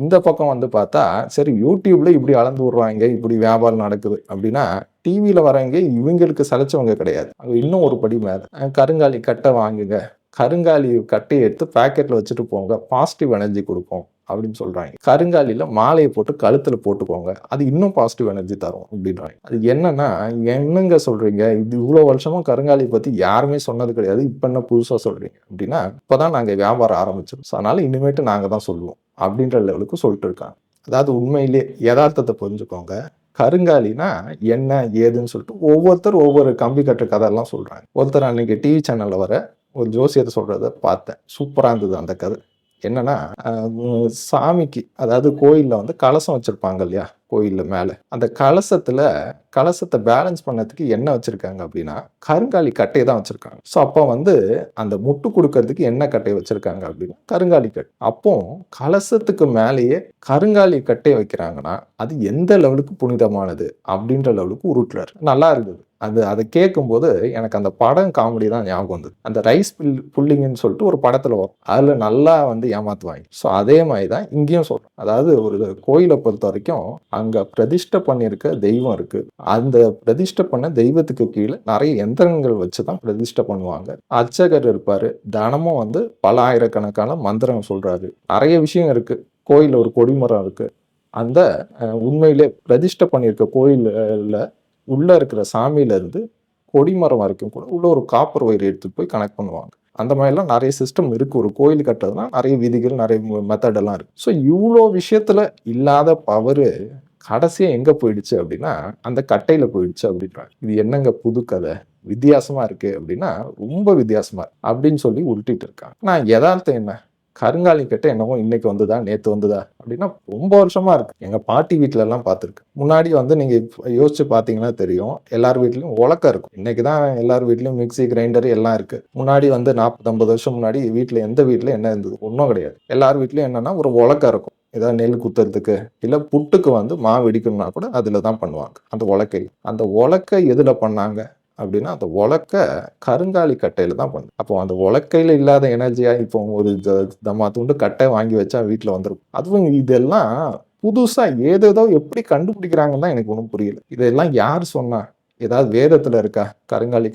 இந்த பக்கம் வந்து பார்த்தா, சரி யூடியூப்ல இப்படி அளந்து விடுறாங்க, இப்படி வியாபாரம் நடக்குது அப்படின்னா, டிவியில வரவங்க இவங்களுக்கு சலிச்சவங்க கிடையாது. அங்க இன்னும் ஒரு படி மேல. கருங்காலி கட்டை வாங்குங்க. கருங்காலி கட்டைய எடுத்து பாக்கெட்ல வச்சுட்டு போங்க. பாசிட்டிவ் எனர்ஜி குடுக்கும் அப்படின்னு சொல்றாங்க. கருங்காலில மாலைய போட்டு கழுத்துல போட்டுக்கோங்க. அது இன்னும் பாசிட்டிவ் எனர்ஜி தரும் அப்படின்றாங்க. அது என்னன்னா, என்னங்க சொல்றீங்க? இது இவ்வளோ வருஷமா கருங்காலி பத்தி யாருமே சொன்னது கிடையாது. இப்ப என்ன புதுசா சொல்றீங்க? அப்படின்னா, இப்பதான் நாங்க வியாபாரம் ஆரம்பிச்சோம். அதனால இனிமேட்டு நாங்க தான் சொல்லுவோம். அப்படின்ற லெவலுக்கு சொல்லிட்டு இருக்காங்க. அதாவது உண்மையிலேயே எதார்த்தத்த புரிஞ்சுக்கோங்க. கருங்காலினா என்ன? ஏதுன்னு சொல்லிட்டு ஒவ்வொருத்தர் ஒவ்வொரு கம்பி கட்டுற கதையெல்லாம் சொல்றாங்க. ஒருத்தர் அன்னைக்கு டிவி சேனல்ல வர ஒரு ஜோசியர் சொல்றத பார்த்தேன். சூப்பரா இருந்தது அந்த கதை. என்னன்னா, சாமிக்கு அதாவது கோயில்ல வந்து கலசம் வச்சிருப்பாங்க இல்லையா? கோயில்ல மேல. அந்த கலசத்த பேலன்ஸ் பண்ணதுக்கு என்ன வச்சிருக்காங்க அப்படின்னா, கருங்காலி கட்டைய தான் வச்சிருக்காங்க. ஸோ அப்ப வந்து அந்த முட்டு குடுக்கறதுக்கு என்ன கட்டைய வச்சிருக்காங்க அப்படின்னா, கருங்காலி கட். அப்போ கலசத்துக்கு மேலேயே கருங்காலி கட்டைய வைக்கிறாங்கன்னா, அது எந்த லெவலுக்கு புனிதமானது அப்படின்ற லெவலுக்கு உருட்டுறாரு. நல்லா இருந்தது. அத கேட்கும்போது எனக்கு அந்த படம் காமெடி தான் ஞாபகம் வந்தது. அந்த ரைஸ் புல்லிங்ன்னு சொல்லிட்டு ஒரு படத்துல வரும். அதுல நல்லா வந்து ஏமாத்துவாங்க. ஸோ அதே மாரி தான் இங்கேயும் சொல்றேன். அதாவது ஒரு கோயில பொறுத்தவரைக்கும், அங்க பிரதிஷ்டை பண்ணியிருக்க தெய்வம் இருக்கு. அந்த பிரதிஷ்டை பண்ண தெய்வத்துக்கு கீழ நெறைய எந்திரங்கள் வச்சு தான் பிரதிஷ்டை பண்ணுவாங்க. அர்ச்சகர் இருப்பாரு. தினமும் வந்து பல ஆயிரக்கணக்கான மந்திரம் சொல்றாரு. நெறைய விஷயம் இருக்கு. கோயில்ல ஒரு கொடிமரம் இருக்கு. அந்த உண்மையிலே பிரதிஷ்டை பண்ணியிருக்க கோயில்ல உள்ள இருக்கிற சாமியில இருந்து கொடிமரம் வரைக்கும் கூட உள்ள ஒரு காப்பர் ஒயர் எடுத்துட்டு போய் கனெக்ட் பண்ணுவாங்க. அந்த மாதிரிலாம் நெறைய சிஸ்டம் இருக்கு. ஒரு கோயில் கட்டுறதுனா நெறைய விதிகள், நெறைய மெத்தட் எல்லாம் இருக்கு. ஸோ இவ்ளோ விஷயத்துல இல்லாத பவரு கடைசியா எங்க போயிடுச்சு அப்படின்னா, அந்த கட்டையில போயிடுச்சு அப்படின்றாங்க. இது என்னங்க புது கதை? வித்தியாசமா இருக்கு அப்படின்னா, ரொம்ப வித்தியாசமா இருக்கு அப்படின்னு சொல்லி உருட்டிட்டு இருக்காங்க. நான் எதார்த்தம் என்ன? கருங்காலி கட்டை என்னவோ இன்னைக்கு வந்ததா? நேத்து வந்ததா? அப்படின்னா ரொம்ப வருஷமா இருக்கு. எங்க பாட்டி வீட்லலாம் பார்த்துருக்கேன். முன்னாடி வந்து நீங்க யோசிச்சு பார்த்தீங்கன்னா தெரியும். எல்லார் வீட்லயும் உலக்க இருக்கும். இன்னைக்கு தான் எல்லார் வீட்லயும் மிக்ஸி, கிரைண்டர் எல்லாம் இருக்கு. முன்னாடி வந்து 40, 50 வருஷம் முன்னாடி வீட்ல எந்த வீட்ல என்ன இருந்தது? ஒண்ணும் கிடையாது. எல்லார் வீட்லயும் என்னன்னா ஒரு உலக்க இருக்கும். ஏதாவது நெல் குத்துறதுக்கு, இல்ல புட்டுக்கு வந்து மாவு இடிக்கணும்னா கூட அதுல தான் பண்ணுவாங்க. அந்த உலக்கையில. அந்த உலக்க எதுல பண்ணாங்க? அப்படின்னா, அந்த உலக்க கருங்காலி கட்டையில தான் பண்ணும். அப்போ அந்த உலக்கையில இல்லாத எனர்ஜியா இப்போ ஒரு தம்மாத்துண்டு கட்டை வாங்கி வச்சா வீட்ல வந்துரும். அதுவும் இதெல்லாம் புதுசா ஏதேதோ எப்படி கண்டுபிடிக்கிறாங்கன்னு தான் எனக்கு ஒண்ணும் புரியல. இதெல்லாம் யார் சொன்னா? ஏதாவது வேதத்துல இருக்கா? கருங்காலி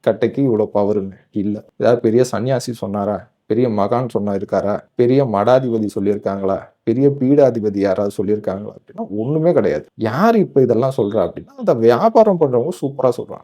கட்டைக்கு இவ்வளோ பவர்ன்னு. இல்ல. ஏதாவது பெரிய சன்னியாசி சொன்னாரா? பெரிய மகான் இருக்காரா? பெரிய மடாதிபதி சொல்லியிருக்காங்களா? பெரிய பீடாதிபதி யாராவது சொல்லியிருக்காங்களா? அப்படின்னா ஒண்ணுமே கிடையாது. யார் இப்ப இதெல்லாம் சொல்றா அப்படின்னா, அந்த வியாபாரம் பண்றவங்க சூப்பரா சொல்றாங்க.